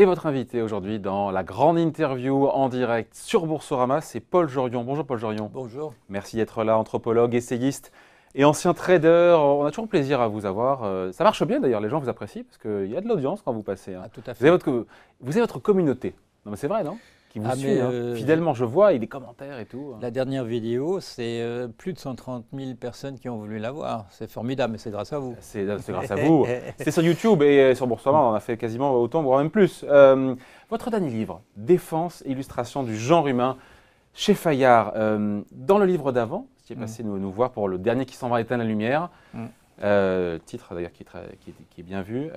Et votre invité aujourd'hui dans la grande interview en direct sur Boursorama, c'est Paul Jorion. Bonjour Paul Jorion. Bonjour. Merci d'être là, anthropologue, essayiste et ancien trader. On a toujours plaisir à vous avoir. Ça marche bien d'ailleurs, les gens vous apprécient parce qu'il y a de l'audience quand vous passez. Ah, tout à Vous avez fait. votre communauté. Non mais c'est vrai, non? Qui vous Ah, suit. Fidèlement, je vois, il y a des commentaires et tout. La dernière vidéo, c'est plus de 130 000 personnes qui ont voulu la voir. C'est formidable, mais c'est grâce à vous. C'est grâce à vous. C'est sur YouTube et sur Boursorama, on en a fait quasiment autant, voire même plus. Votre dernier livre, Défense et illustration du genre humain, chez Fayard. Dans le livre d'avant, qui est passé nous voir pour le dernier qui s'en va éteindre la lumière, titre d'ailleurs qui est bien vu,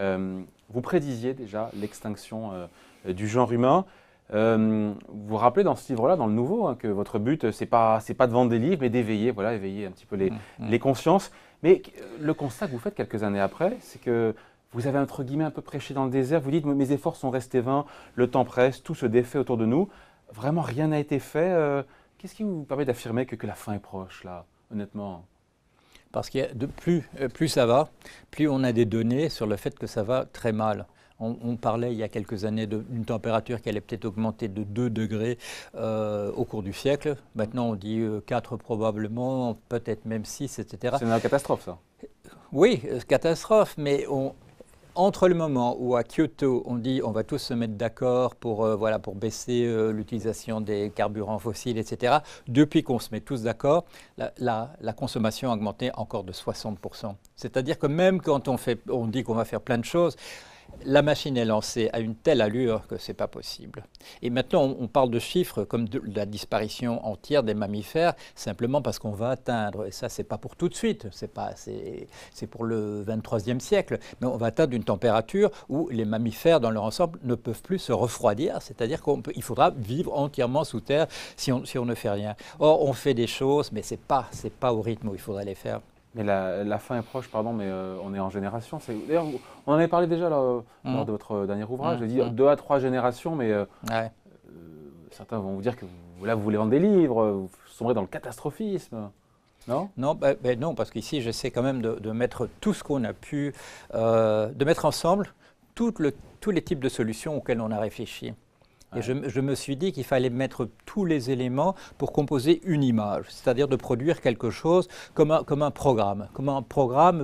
vous prédisiez déjà l'extinction du genre humain. Vous vous rappelez dans ce livre-là, dans le nouveau, hein, que votre but, c'est pas de vendre des livres, mais d'éveiller, voilà, éveiller un petit peu les consciences. Mais le constat que vous faites quelques années après, c'est que vous avez entre guillemets un peu prêché dans le désert. Vous dites, mes efforts sont restés vains, le temps presse, tout se défait autour de nous. Vraiment, rien n'a été fait. Qu'est-ce qui vous permet d'affirmer que la fin est proche, là, honnêtement? Parce que plus ça va, plus on a des données sur le fait que ça va très mal. On parlait il y a quelques années d'une température qui allait peut-être augmenter de 2 degrés au cours du siècle. Maintenant, on dit 4 probablement, peut-être même 6, etc. C'est une catastrophe, ça. Oui, catastrophe, mais entre le moment où à Kyoto, on dit on va tous se mettre d'accord pour baisser l'utilisation des carburants fossiles, etc., depuis qu'on se met tous d'accord, la consommation a augmenté encore de 60%. C'est-à-dire que même quand on dit qu'on va faire plein de choses, la machine est lancée à une telle allure que ce n'est pas possible. Et maintenant, on parle de chiffres comme de la disparition entière des mammifères, simplement parce qu'on va atteindre, et ça, ce n'est pas pour tout de suite, c'est pour le 23e siècle, mais on va atteindre une température où les mammifères, dans leur ensemble, ne peuvent plus se refroidir, c'est-à-dire qu'il faudra vivre entièrement sous terre si on ne fait rien. Or, on fait des choses, mais ce n'est pas au rythme où il faudrait les faire. Mais la fin est proche, pardon, mais on est en génération. D'ailleurs, on en avait parlé déjà lors de votre dernier ouvrage. J'ai dit 2 à 3 générations, mais certains vont vous dire que vous voulez vendre des livres, vous sombrez dans le catastrophisme, non? Non, non, parce qu'ici, j'essaie quand même de mettre tout ce qu'on a pu, de mettre ensemble tous les types de solutions auxquelles on a réfléchi. Et je me suis dit qu'il fallait mettre tous les éléments pour composer une image, c'est-à-dire de produire quelque chose comme un programme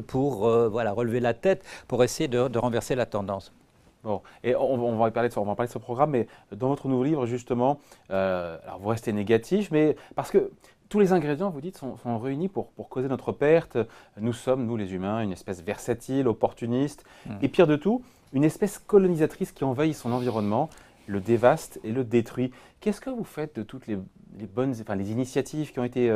pour relever la tête, pour essayer de renverser la tendance. Bon, et on va parler de ce programme, mais dans votre nouveau livre, justement, alors vous restez négatif, mais parce que tous les ingrédients, vous dites, sont réunis pour causer notre perte. Nous sommes, nous les humains, une espèce versatile, opportuniste, et pire de tout, une espèce colonisatrice qui envahit son environnement, le dévaste et le détruit. Qu'est-ce que vous faites de toutes les les initiatives qui ont été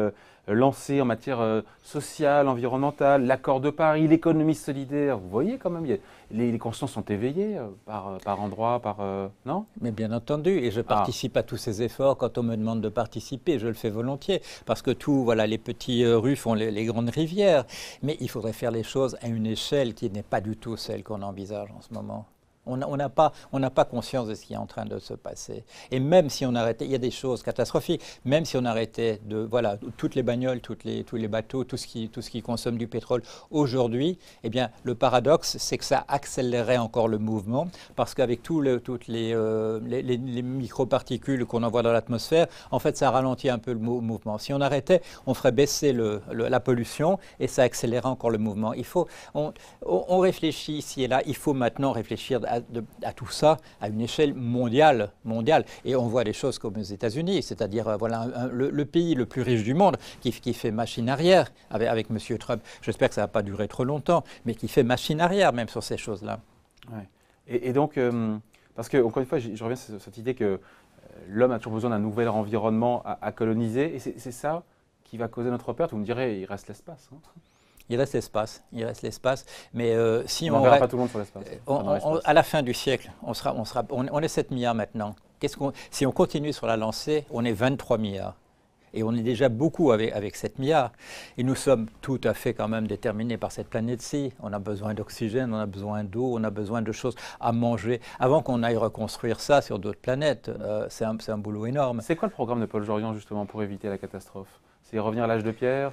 lancées en matière sociale, environnementale, l'accord de Paris, l'économie solidaire? Vous voyez quand même, les consciences sont éveillées par endroits, non? Mais bien entendu, et je participe à tous ces efforts. Quand on me demande de participer, je le fais volontiers, parce que les petits rues font les grandes rivières. Mais il faudrait faire les choses à une échelle qui n'est pas du tout celle qu'on envisage en ce moment. On n'a pas conscience de ce qui est en train de se passer. Et même si on arrêtait, il y a des choses catastrophiques, même si on arrêtait toutes les bagnoles, tous les bateaux, tout ce qui consomme du pétrole aujourd'hui, eh bien, le paradoxe, c'est que ça accélérerait encore le mouvement, parce qu'avec toutes les microparticules qu'on envoie dans l'atmosphère, en fait, ça ralentit un peu le mouvement. Si on arrêtait, on ferait baisser la pollution et ça accélérerait encore le mouvement. On réfléchit ici et là, il faut maintenant réfléchir à tout ça à une échelle mondiale. Et on voit des choses comme aux États-Unis, c'est-à-dire le pays le plus riche du monde qui fait machine arrière avec M. Trump. J'espère que ça ne va pas durer trop longtemps, mais qui fait machine arrière même sur ces choses-là. Ouais. Et donc, parce que, encore une fois, je reviens sur cette idée que l'homme a toujours besoin d'un nouvel environnement à coloniser, et c'est ça qui va causer notre perte. Vous me direz, il reste l'espace. Hein. Il reste l'espace, mais si on ne verra pas tout le monde sur l'espace. À la fin du siècle, on est 7 milliards maintenant. Si on continue sur la lancée, on est 23 milliards. Et on est déjà beaucoup avec 7 milliards. Et nous sommes tout à fait quand même déterminés par cette planète-ci. On a besoin d'oxygène, on a besoin d'eau, on a besoin de choses à manger. Avant qu'on aille reconstruire ça sur d'autres planètes, c'est un boulot énorme. C'est quoi le programme de Paul Jorion justement pour éviter la catastrophe? C'est revenir à l'âge de pierre?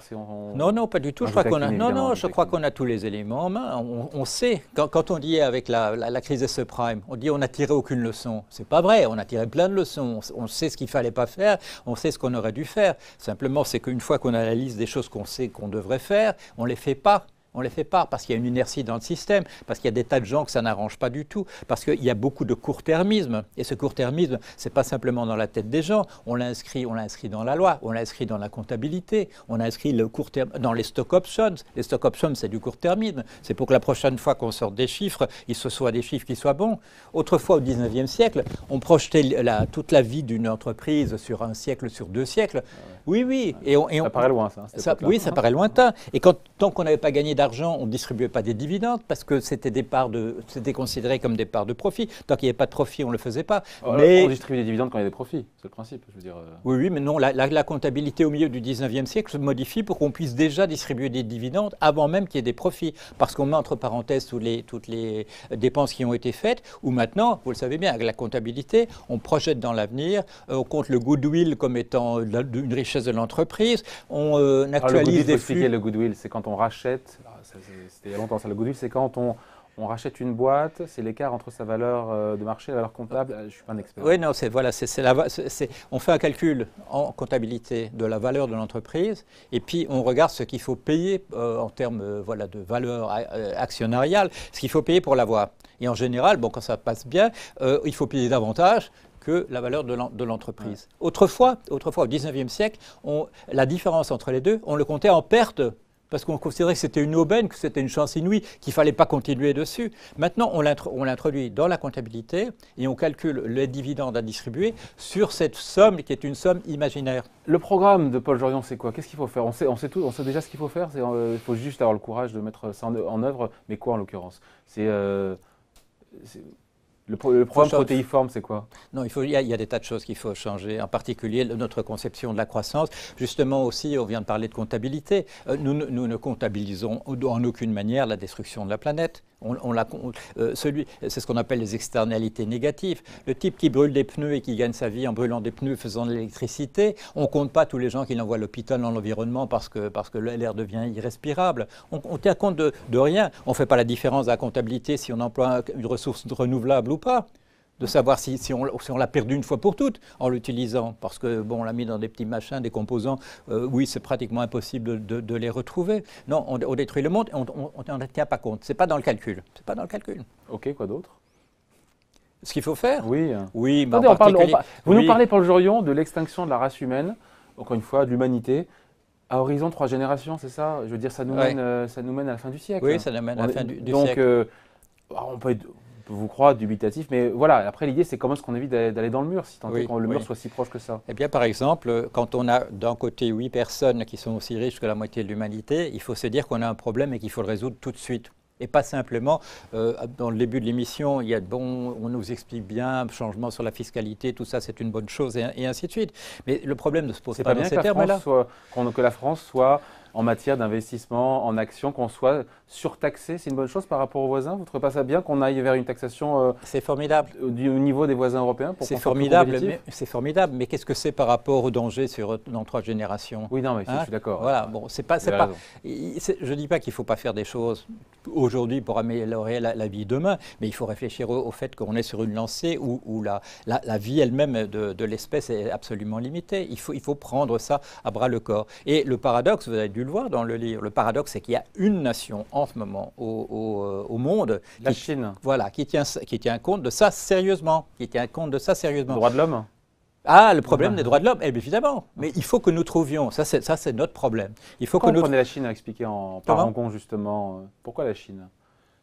Non, non, pas du tout. Je crois qu'on a, non, non, je crois qu'on a tous les éléments en main. On sait, quand on dit avec la crise des subprimes, on dit on n'a tiré aucune leçon. C'est pas vrai, on a tiré plein de leçons. On sait ce qu'il fallait pas faire, on sait ce qu'on aurait dû faire. Simplement, c'est qu'une fois qu'on a la liste des choses qu'on sait qu'on devrait faire, on les fait pas. On ne les fait pas parce qu'il y a une inertie dans le système, parce qu'il y a des tas de gens que ça n'arrange pas du tout, parce qu'il y a beaucoup de court-termisme. Et ce court-termisme, ce n'est pas simplement dans la tête des gens. On l'a inscrit dans la loi, on l'a inscrit dans la comptabilité, on a inscrit le court terme dans les stock options. Les stock options, c'est du court-termisme. C'est pour que la prochaine fois qu'on sorte des chiffres, ce soient des chiffres qui soient bons. Autrefois, au 19e siècle, on projetait toute la vie d'une entreprise sur un siècle, sur 2 siècles. Oui, oui. Ça paraît loin, ça. Oui, ça paraît lointain. Et tant qu'on n'avait pas gagné d'argent, on ne distribuait pas des dividendes parce que c'était considéré comme des parts de profit. Tant qu'il n'y avait pas de profit, on ne le faisait pas. Mais on distribue des dividendes quand il y a des profits, c'est le principe. Je veux dire, Oui, oui, mais non, la comptabilité au milieu du 19e siècle se modifie pour qu'on puisse déjà distribuer des dividendes avant même qu'il y ait des profits. Parce qu'on met entre parenthèses toutes les dépenses qui ont été faites, ou maintenant, vous le savez bien, avec la comptabilité, on projette dans l'avenir, on compte le goodwill comme étant une richesse de l'entreprise, on actualise des flux. Le goodwill, c'est quand on rachète, c'était il y a longtemps ça, le goodwill, c'est quand on rachète une boîte, c'est l'écart entre sa valeur de marché et la valeur comptable. Je ne suis pas un expert. Oui, non, on fait un calcul en comptabilité de la valeur de l'entreprise et puis on regarde ce qu'il faut payer en termes de valeur actionnariale, ce qu'il faut payer pour l'avoir. Et en général, quand ça passe bien, il faut payer davantage que la valeur de l'entreprise. Ouais. Autrefois, au 19e siècle, la différence entre les deux, on le comptait en perte. Parce qu'on considérait que c'était une aubaine, que c'était une chance inouïe, qu'il ne fallait pas continuer dessus. Maintenant, on l'introduit dans la comptabilité et on calcule les dividendes à distribuer sur cette somme qui est une somme imaginaire. Le programme de Paul Jorion, c'est quoi? Qu'est-ce qu'il faut faire? On sait déjà ce qu'il faut faire. Il faut juste avoir le courage de mettre ça en œuvre. Mais quoi en l'occurrence? Le programme protéiforme, c'est quoi? Non, il y a des tas de choses qu'il faut changer, en particulier notre conception de la croissance. Justement aussi, on vient de parler de comptabilité. Nous ne comptabilisons en aucune manière la destruction de la planète. C'est ce qu'on appelle les externalités négatives. Le type qui brûle des pneus et qui gagne sa vie en brûlant des pneus, faisant de l'électricité, on ne compte pas tous les gens qu'il envoie à l'hôpital dans l'environnement parce que l'air devient irrespirable. On tient compte de rien. On ne fait pas la différence à la comptabilité si on emploie une ressource renouvelable ou pas. De savoir si on l'a perdu une fois pour toutes en l'utilisant. Parce que, on l'a mis dans des petits machins, des composants, oui, c'est pratiquement impossible de les retrouver. Non, on détruit le monde et on ne tient pas compte. Ce n'est pas dans le calcul. C'est pas dans le calcul. OK, quoi d'autre? Ce qu'il faut faire? Oui. Oui, mais attendez, vous nous parlez, Paul Jorion, de l'extinction de la race humaine, encore une fois, de l'humanité, à horizon 3 générations, c'est ça? Je veux dire, ça nous mène à la fin du siècle. Oui, ça nous mène à la fin du siècle. Donc, on peut vous croire dubitatif, mais voilà, après l'idée c'est comment est-ce qu'on évite d'aller dans le mur, si tant est que le mur soit si proche que ça. Eh bien par exemple, quand on a d'un côté 8 personnes qui sont aussi riches que la moitié de l'humanité, il faut se dire qu'on a un problème et qu'il faut le résoudre tout de suite. Et pas simplement, dans le début de l'émission, on nous explique bien, changement sur la fiscalité, tout ça c'est une bonne chose et ainsi de suite. Mais le problème ne se pose pas dans ces termes-là. Que la France soit en matière d'investissement, en actions, qu'on soit surtaxé, c'est une bonne chose par rapport aux voisins? Vous ne trouvez pas ça bien qu'on aille vers une taxation c'est formidable. Au niveau des voisins européens? C'est formidable, mais qu'est-ce que c'est par rapport au danger dans 3 générations? Oui, non, mais je suis d'accord. Voilà, je ne dis pas qu'il ne faut pas faire des choses aujourd'hui pour améliorer la vie demain, mais il faut réfléchir au fait qu'on est sur une lancée où la vie elle-même de l'espèce est absolument limitée. Il faut prendre ça à bras le corps. Et le paradoxe, vous avez dû le voir dans le livre, le paradoxe c'est qu'il y a une nation en ce moment au monde, la Chine, voilà, qui tient compte de ça sérieusement, Droits de l'homme. Ah, le problème des droits de l'homme, évidemment. Mais il faut que nous trouvions, ça c'est notre problème. Pourquoi vous prenez la Chine à expliquer par Hong Kong justement? Pourquoi la Chine?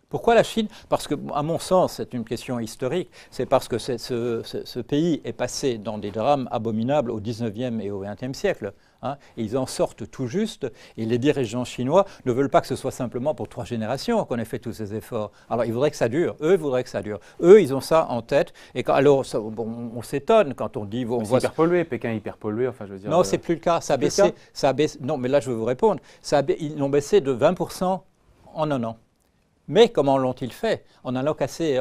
Pourquoi la Chine? Parce que, à mon sens, c'est une question historique. C'est parce que ce pays est passé dans des drames abominables au 19e et au 20e siècle. Et ils en sortent tout juste. Et les dirigeants chinois ne veulent pas que ce soit simplement pour 3 générations qu'on ait fait tous ces efforts. Alors, ils voudraient que ça dure. Eux voudraient que ça dure. Eux, ils ont ça en tête. Et on s'étonne quand on dit... c'est hyper pollué. Pékin est hyper pollué. Enfin, je veux dire, non, c'est plus le cas. Ça a baissé. Non, mais là, je vais vous répondre. Ils l'ont baissé de 20% en un an. Mais comment l'ont-ils fait? En allant casser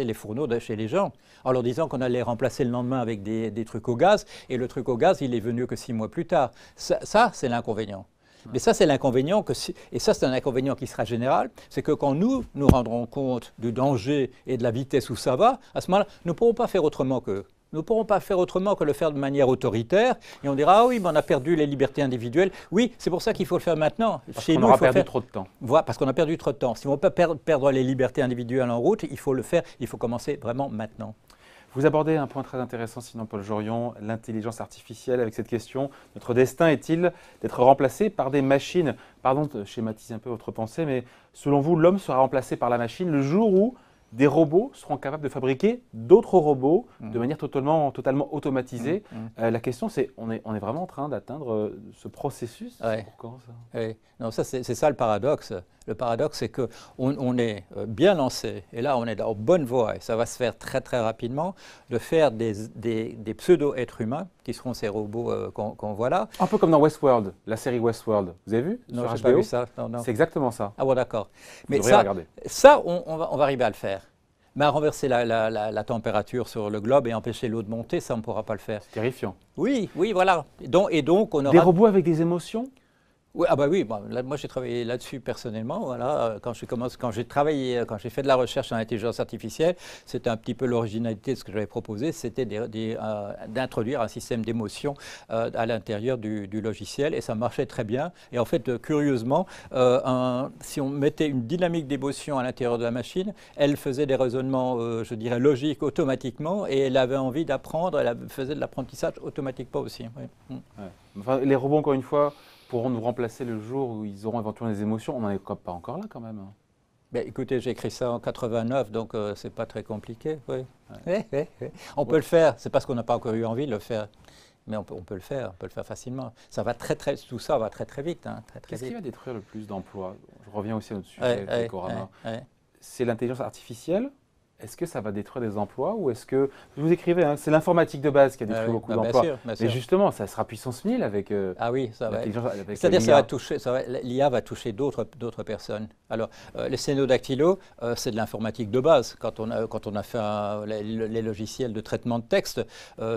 les fourneaux de chez les gens, en leur disant qu'on allait remplacer le lendemain avec des trucs au gaz, et le truc au gaz, il est venu que 6 mois plus tard. Ça c'est l'inconvénient. Mais ça, c'est l'inconvénient, et ça, c'est un inconvénient qui sera général, c'est que quand nous rendrons compte du danger et de la vitesse où ça va, à ce moment-là, nous ne pourrons pas faire autrement qu'eux. Nous ne pourrons pas faire autrement que le faire de manière autoritaire, et on dira, ah oui, mais on a perdu les libertés individuelles. Oui, c'est pour ça qu'il faut le faire maintenant. Parce qu'on aura perdu trop de temps. Voilà, parce qu'on a perdu trop de temps. Si on ne veut pas perdre les libertés individuelles en route, il faut le faire, il faut commencer vraiment maintenant. Vous abordez un point très intéressant, sinon Paul Jorion, l'intelligence artificielle avec cette question. Notre destin est-il d'être remplacé par des machines? Pardon de schématiser un peu votre pensée, mais selon vous, l'homme sera remplacé par la machine le jour où des robots seront capables de fabriquer d'autres robots de manière totalement automatisée. La question, c'est, on est vraiment en train d'atteindre ce processus? Ouais. Quand ça? Oui. Non, ça, c'est ça le paradoxe. Le paradoxe, c'est qu'on est bien lancé, et là, on est en bonne voie, et ça va se faire très, très rapidement, de faire des pseudo-êtres humains, qui seront ces robots qu'on voit là. Un peu comme dans Westworld, la série Westworld. Vous avez vu? Non, sur je n'ai HBO? pas vu ça. Non. C'est exactement ça. Ah bon, d'accord. Mais ça, on va arriver à le faire. Mais à renverser la température sur le globe et empêcher l'eau de monter, ça, on ne pourra pas le faire. C'est terrifiant. Oui, voilà. Et donc, on aura... Des robots avec des émotions? Oui, ah bah oui, bon, là, moi j'ai travaillé là-dessus personnellement. Voilà, quand j'ai fait de la recherche en intelligence artificielle, c'était un petit peu l'originalité de ce que j'avais proposé, c'était d'introduire un système d'émotion à l'intérieur du logiciel, et ça marchait très bien. Et en fait, curieusement, si on mettait une dynamique d'émotion à l'intérieur de la machine, elle faisait des raisonnements, je dirais, logiques automatiquement, et elle avait envie d'apprendre, elle faisait de l'apprentissage automatiquement aussi. Oui. Ouais. Enfin, les robots, encore une fois, pourront nous remplacer le jour où ils auront éventuellement des émotions. On n'en est pas encore là quand même. Ben, écoutez, j'ai écrit ça en 89, donc c'est pas très compliqué. Oui. Ouais. On peut le faire, c'est parce qu'on n'a pas encore eu envie de le faire. Mais on peut le faire facilement. Ça va tout ça va très très vite. Hein, Qu'est-ce qui va détruire le plus d'emplois? Je reviens aussi à notre sujet, Corama. C'est l'intelligence artificielle? Est-ce que ça va détruire des emplois, ou est-ce que, vous écrivez, hein, c'est l'informatique de base qui a détruit beaucoup d'emplois. Bien sûr. Mais justement, ça sera puissance 1000 avec ah oui, ça va. C'est-à-dire l'IA va toucher d'autres personnes. Alors, les sténodactylos, c'est de l'informatique de base. Quand on a fait les logiciels de traitement de texte,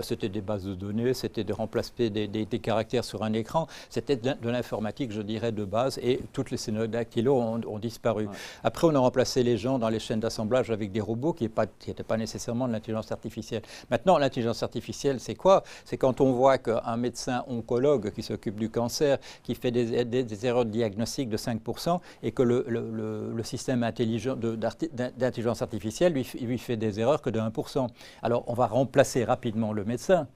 c'était des bases de données, c'était de remplacer des caractères sur un écran. C'était de l'informatique, je dirais, de base, et toutes les sténodactylos ont disparu. Ouais. Après, on a remplacé les gens dans les chaînes d'assemblage avec des robots qui n'était pas nécessairement de l'intelligence artificielle. Maintenant, l'intelligence artificielle, c'est quoi? C'est quand on voit qu'un médecin oncologue qui s'occupe du cancer, qui fait des erreurs de diagnostic de 5%, et que le système intelligent d'intelligence artificielle lui fait des erreurs que de 1%. Alors, on va remplacer rapidement le médecin.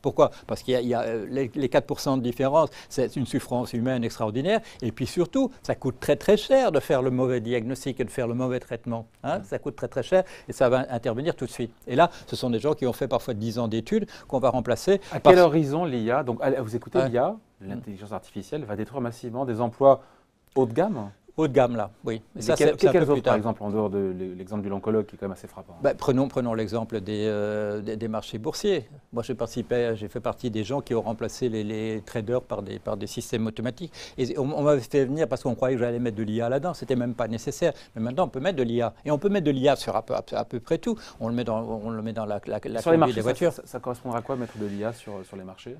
Pourquoi? Parce qu'il y a les 4% de différence, c'est une souffrance humaine extraordinaire, et puis surtout, ça coûte très très cher de faire le mauvais diagnostic et de faire le mauvais traitement. Hein? Ça coûte très très cher, et ça va intervenir tout de suite. Et là, ce sont des gens qui ont fait parfois 10 ans d'études qu'on va remplacer. À quel horizon l'IA, donc vous écoutez l'IA, l'intelligence artificielle, va détruire massivement des emplois haut de gamme? Haut de gamme, là, oui. Quels autres, par exemple, en dehors de l'exemple du oncologue, qui est quand même assez frappant? Prenons l'exemple des marchés boursiers. Moi, j'ai fait partie des gens qui ont remplacé les traders par des systèmes automatiques. Et on m'avait fait venir parce qu'on croyait que j'allais mettre de l'IA là-dedans. Ce n'était même pas nécessaire. Mais maintenant, on peut mettre de l'IA. Et on peut mettre de l'IA sur à peu près tout. On le met dans la sur les marchés, des voitures. Ça correspondra à quoi, mettre de l'IA sur les marchés?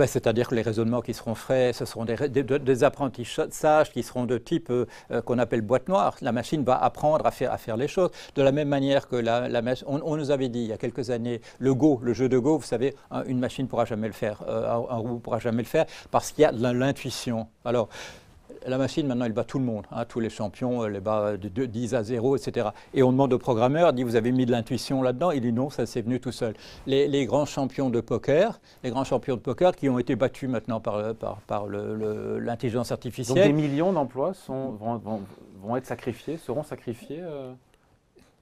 C'est-à-dire que les raisonnements qui seront faits, ce seront des apprentissages qui seront de type qu'on appelle boîte noire. La machine va apprendre à faire les choses. De la même manière que on nous avait dit il y a quelques années, le jeu de Go, vous savez, une machine ne pourra jamais le faire, un robot ne pourra jamais le faire, parce qu'il y a de l'intuition. Alors, la machine, maintenant, elle bat tout le monde, hein, tous les champions, elle les bat de 10 à 0, etc. Et on demande au programmeur, il dit, vous avez mis de l'intuition là-dedans? Il dit non, ça c'est venu tout seul. Les grands champions de poker qui ont été battus maintenant par l'intelligence artificielle. Donc des millions d'emplois vont être sacrifiés, seront sacrifiés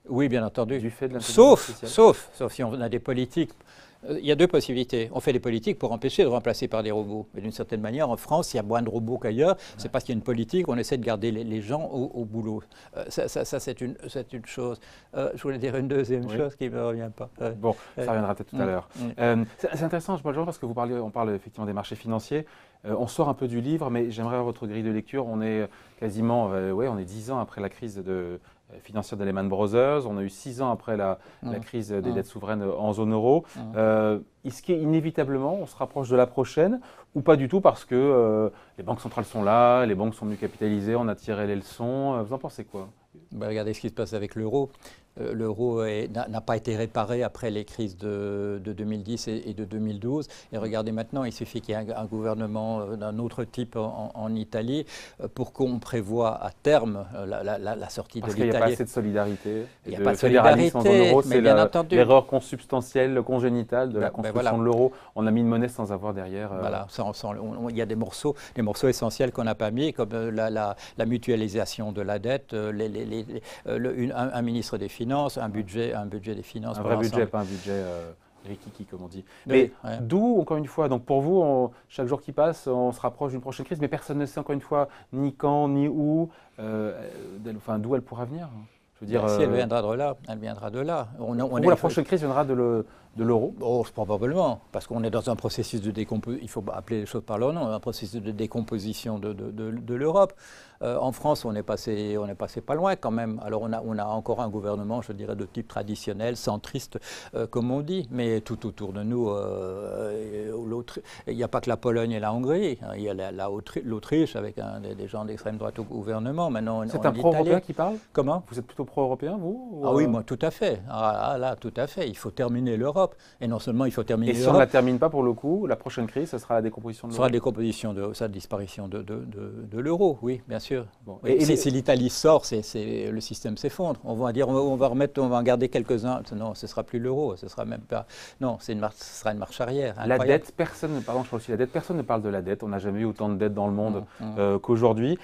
oui, bien entendu. Du fait de l'intelligence artificielle. Sauf si on a des politiques. Il y a deux possibilités. On fait des politiques pour empêcher de remplacer par des robots. Mais d'une certaine manière, en France, il y a moins de robots qu'ailleurs. C'est parce qu'il y a une politique, on essaie de garder les gens au boulot. Ça c'est une chose. Je voulais dire une deuxième chose qui ne me revient pas. Bon, ça reviendra peut-être tout à l'heure. C'est intéressant, parce que on parle effectivement des marchés financiers. On sort un peu du livre, mais j'aimerais avoir votre grille de lecture. On est quasiment, on est 10 ans après la crise financière de Lehman Brothers. On a eu 6 ans après la crise des dettes souveraines en zone euro. Est-ce qu'inévitablement, on se rapproche de la prochaine ou pas du tout parce que les banques centrales sont là, les banques sont mieux capitalisées, on a tiré les leçons. Vous en pensez quoi? Regardez ce qui se passe avec l'euro. L'euro n'a pas été réparé après les crises de 2010 et de 2012. Et regardez maintenant, il suffit qu'il y ait un gouvernement d'un autre type en Italie pour qu'on prévoie à terme la sortie de l'Italie. Parce qu'il n'y a pas assez de solidarité. Il n'y a pas de solidarité, en zone euro, mais bien entendu. L'erreur consubstantielle, congénitale de la construction de l'euro. On a mis une monnaie sans avoir derrière. Voilà, il y a des morceaux essentiels qu'on n'a pas mis, comme la mutualisation de la dette, un ministre des Finances, un budget des finances. Un vrai budget, pas un budget rikiki, comme on dit. Mais d'où, encore une fois, donc pour vous, chaque jour qui passe, on se rapproche d'une prochaine crise, mais personne ne sait, encore une fois, ni quand, ni où, d'où elle pourra venir. Je veux dire, si elle viendra de là, elle viendra de là. La prochaine crise viendra de l'euro? Probablement, parce qu'on est dans un processus de décomposition, il faut appeler les choses par leur nom, un processus de décomposition de l'Europe. En France, on est passé pas loin quand même. Alors on a encore un gouvernement, je dirais, de type traditionnel, centriste, comme on dit, mais tout autour de nous, il n'y a pas que la Pologne et la Hongrie, il y a l'Autriche avec des gens d'extrême droite au gouvernement. C'est un pro-européen qui parle? Comment? Vous êtes plutôt pro-européen, vous? Ah oui, moi, tout à fait. Là, tout à fait. Il faut terminer l'Europe. Et non seulement il faut terminer l'Europe. Et si on ne la termine pas, pour le coup, la prochaine crise, ce sera la décomposition de l'euro? Ce sera la décomposition, la disparition de l'euro, oui, bien sûr. Bon. Et si l'Italie sort, le système s'effondre. On va dire, on va en garder quelques-uns. Non, ce ne sera plus l'euro, ce sera même pas. Non, ce sera une marche arrière. La dette, je parle aussi de la dette. Personne ne parle de la dette. On n'a jamais eu autant de dettes dans le monde qu'aujourd'hui.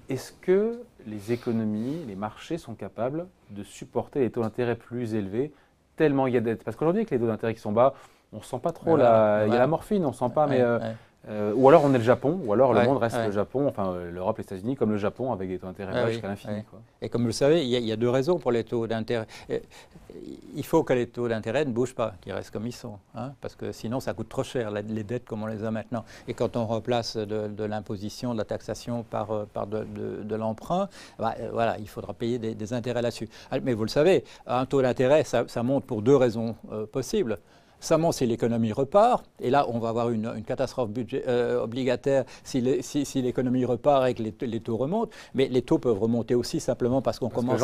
Est-ce que les économies, les marchés sont capables de supporter les taux d'intérêt plus élevés tellement il y a de dettes? Parce qu'aujourd'hui, avec les taux d'intérêt qui sont bas, on ne sent pas trop il y a la morphine, on ne sent pas, mais ou alors on est le Japon, ou alors le monde reste le Japon, enfin l'Europe, les États-Unis, comme le Japon, avec des taux d'intérêt bas jusqu'à l'infini. Et comme vous le savez, il y a deux raisons pour les taux d'intérêt. Il faut que les taux d'intérêt ne bougent pas, qu'ils restent comme ils sont, parce que sinon ça coûte trop cher, les dettes comme on les a maintenant. Et quand on remplace de l'imposition, de la taxation par de l'emprunt, voilà, il faudra payer des intérêts là-dessus. Mais vous le savez, un taux d'intérêt, ça monte pour deux raisons possibles. Ça monte si l'économie repart, et là on va avoir une catastrophe obligataire si l'économie repart et que les taux remontent, mais les taux peuvent remonter aussi simplement parce qu'on commence...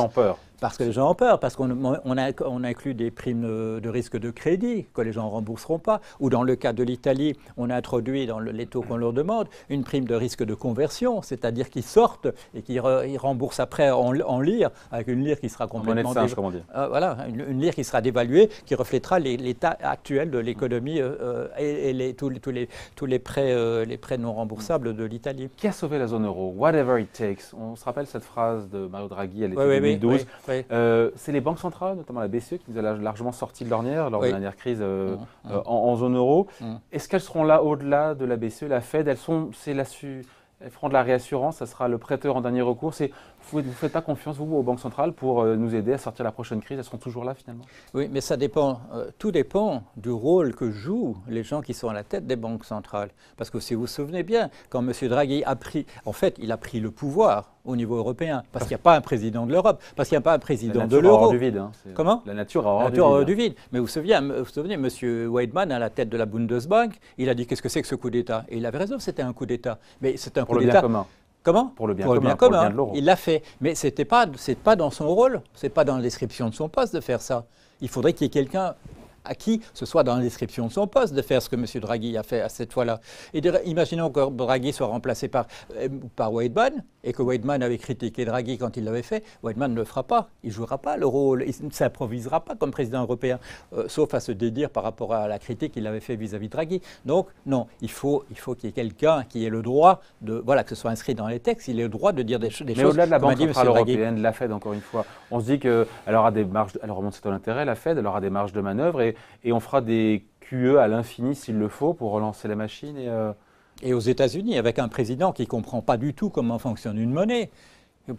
Parce que les gens ont peur. Parce que les gens ont peur, parce qu'on inclut des primes de risque de crédit que les gens ne rembourseront pas, ou dans le cas de l'Italie, on a introduit dans les taux qu'on leur demande une prime de risque de conversion, c'est-à-dire qu'ils sortent et qu'ils remboursent après en lire, avec une lire qui sera complètement... En monnaie de singe, comme on dit. Voilà, une lire qui sera dévaluée, qui reflètera l'état actuel de l'économie et tous les prêts non remboursables de l'Italie. Qui a sauvé la zone euro? Whatever it takes. On se rappelle cette phrase de Mario Draghi à l'été 2012. C'est les banques centrales, notamment la BCE, qui nous a largement sorti de l'ornière lors de la dernière crise en zone euro. Est-ce qu'elles seront là au-delà de la BCE, la Fed? Elles feront de la réassurance, ça sera le prêteur en dernier recours. Vous ne faites pas confiance, vous, aux banques centrales pour nous aider à sortir de la prochaine crise? Elles seront toujours là, finalement? Oui, mais ça dépend. Tout dépend du rôle que jouent les gens qui sont à la tête des banques centrales. Parce que si vous vous souvenez bien, quand M. Draghi a pris... En fait, il a pris le pouvoir au niveau européen. Parce qu'il n'y a pas un président de l'Europe. Parce qu'il n'y a pas un président de l'euro. La nature a horreur du vide. Comment? La nature a horreur du vide. Mais vous vous souvenez, M. Weidmann, à la tête de la Bundesbank, il a dit qu'est-ce que c'est que ce coup d'État? Et il avait raison, c'était un coup d'État. Mais c'est un coup d'État... Comment? Pour le bien commun, de l'euro. Il l'a fait. Mais ce n'est pas dans son rôle, ce n'est pas dans la description de son poste de faire ça. Il faudrait qu'il y ait quelqu'un à qui ce soit dans la description de son poste de faire ce que M. Draghi a fait à cette fois-là. Et imaginons que Draghi soit remplacé par Weidmann et que Weidmann avait critiqué Draghi quand il l'avait fait. Weidmann ne le fera pas. Il ne jouera pas le rôle. Il ne s'improvisera pas comme président européen, sauf à se dédire par rapport à la critique qu'il avait fait vis-à-vis de Draghi. Donc, non, il faut qu'il y ait quelqu'un qui ait le droit que ce soit inscrit dans les textes, il ait le droit de dire des choses. Mais au-delà de la Banque centrale européenne, la Fed, encore une fois, on se dit qu'elle aura des marges, elle remonte ses taux d'intérêt, la Fed, elle aura des marges de manœuvre et on fera des QE à l'infini s'il le faut pour relancer la machine. Et aux États-Unis, avec un président qui ne comprend pas du tout comment fonctionne une monnaie,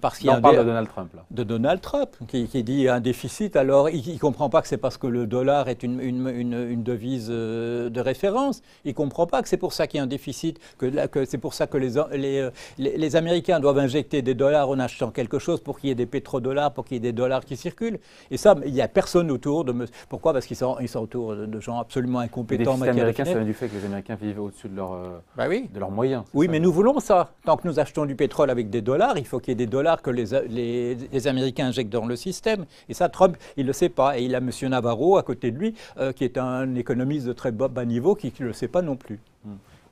Parce qu'il y a on parle de Donald Trump, là. De Donald Trump, qui dit un déficit, alors il ne comprend pas que c'est parce que le dollar est une devise de référence. Il ne comprend pas que c'est pour ça qu'il y a un déficit, que c'est pour ça que les Américains doivent injecter des dollars en achetant quelque chose pour qu'il y ait des pétrodollars, pour qu'il y ait des dollars qui circulent. Et ça, il n'y a personne autour de... Pourquoi? Parce qu'ils sont autour de gens absolument incompétents en matière américain, ça vient du fait que les Américains vivent au-dessus de, de leurs moyens. Oui, mais nous voulons ça. Tant que nous achetons du pétrole avec des dollars, il faut qu'il y ait des dollars que les Américains injectent dans le système. Et ça, Trump, il ne le sait pas. Et il a M. Navarro à côté de lui, qui est un économiste de très bas niveau, qui ne le sait pas non plus.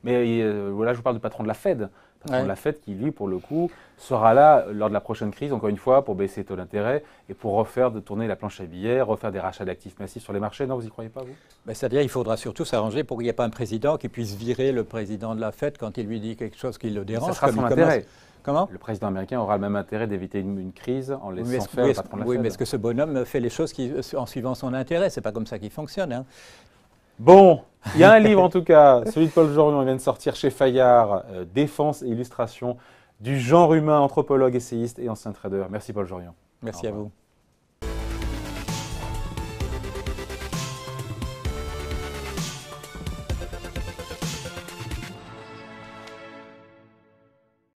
Mais voilà, je vous parle du patron de la Fed. Le patron de la Fed qui, lui, pour le coup, sera là lors de la prochaine crise, encore une fois, pour baisser les taux d'intérêt et pour tourner la planche à billets, refaire des rachats d'actifs massifs sur les marchés. Non, vous n'y croyez pas, vous? C'est-à-dire qu'il faudra surtout s'arranger pour qu'il n'y ait pas un président qui puisse virer le président de la Fed quand il lui dit quelque chose qui le dérange. Ça sera son intérêt. Comment? Le président américain aura le même intérêt d'éviter une crise en laissant faire le patron de la Fed. Oui, mais est-ce que ce bonhomme fait les choses en suivant son intérêt? Ce n'est pas comme ça qu'il fonctionne. Hein. Bon, il y a un livre en tout cas, celui de Paul Jorion, il vient de sortir chez Fayard, Défense et illustration du genre humain, anthropologue, essayiste et ancien trader. Merci Paul Jorion. Merci à vous.